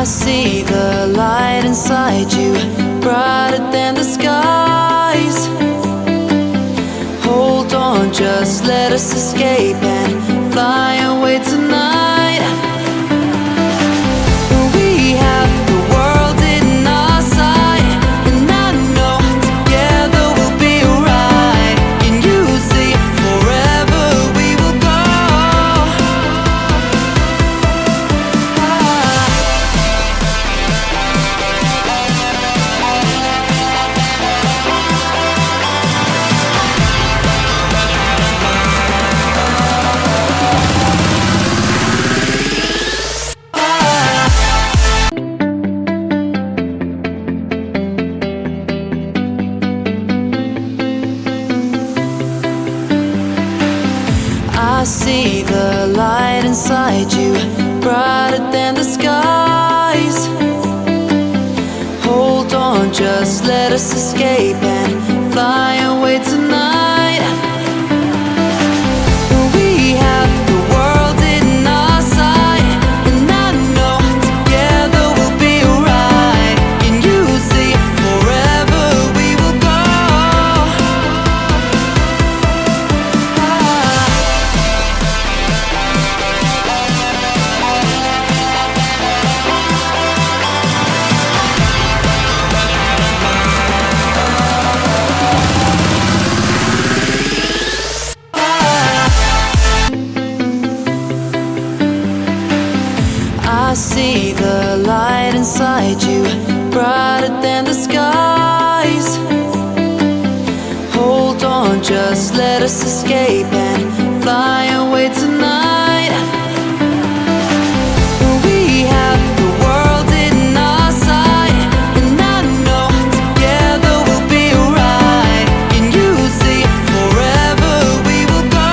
see the light inside you, brighter than the skies. Hold on, just let us escape and fly away tonight. We have the world in our sight, and I know together we'll be alright. Can you see forever we will go? I see the light inside you, brighter than the skies. Hold on, just let us escape and fly away tonight. We have the world in our sight, and I know together we'll be alright. Can you see forever we will go? I see the light inside you, brighter than the skies. Hold on, just let us escape and fly away tonight. We have the world in our sight, and I know together we'll be alright. Can you see forever we will go?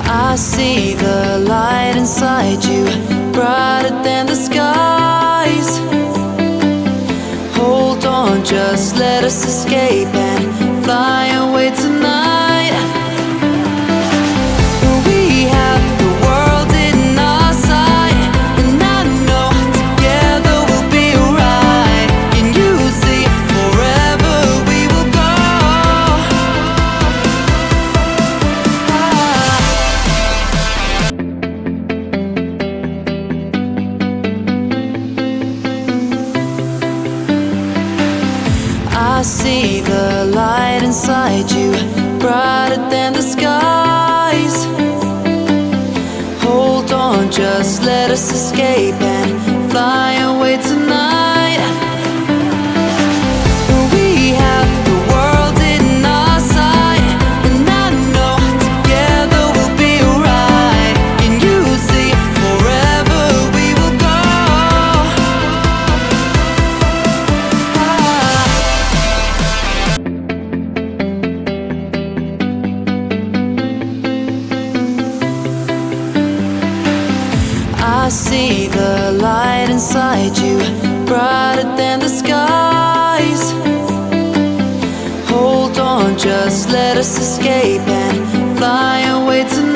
I see the light inside you, brighter than the skies. Hold on, just let us escape and fly away tonight. We have the world in our sight, and I know together we'll be alright. Can you see forever we will go? I see the light inside you, brighter than the skies. Hold on, just let us escape and fly away tonight. We have the world in our sight, and I know together we'll be alright. Can you see forever we will go? I see the light inside you, brighter than the skies. Hold on, just let us escape and fly away tonight.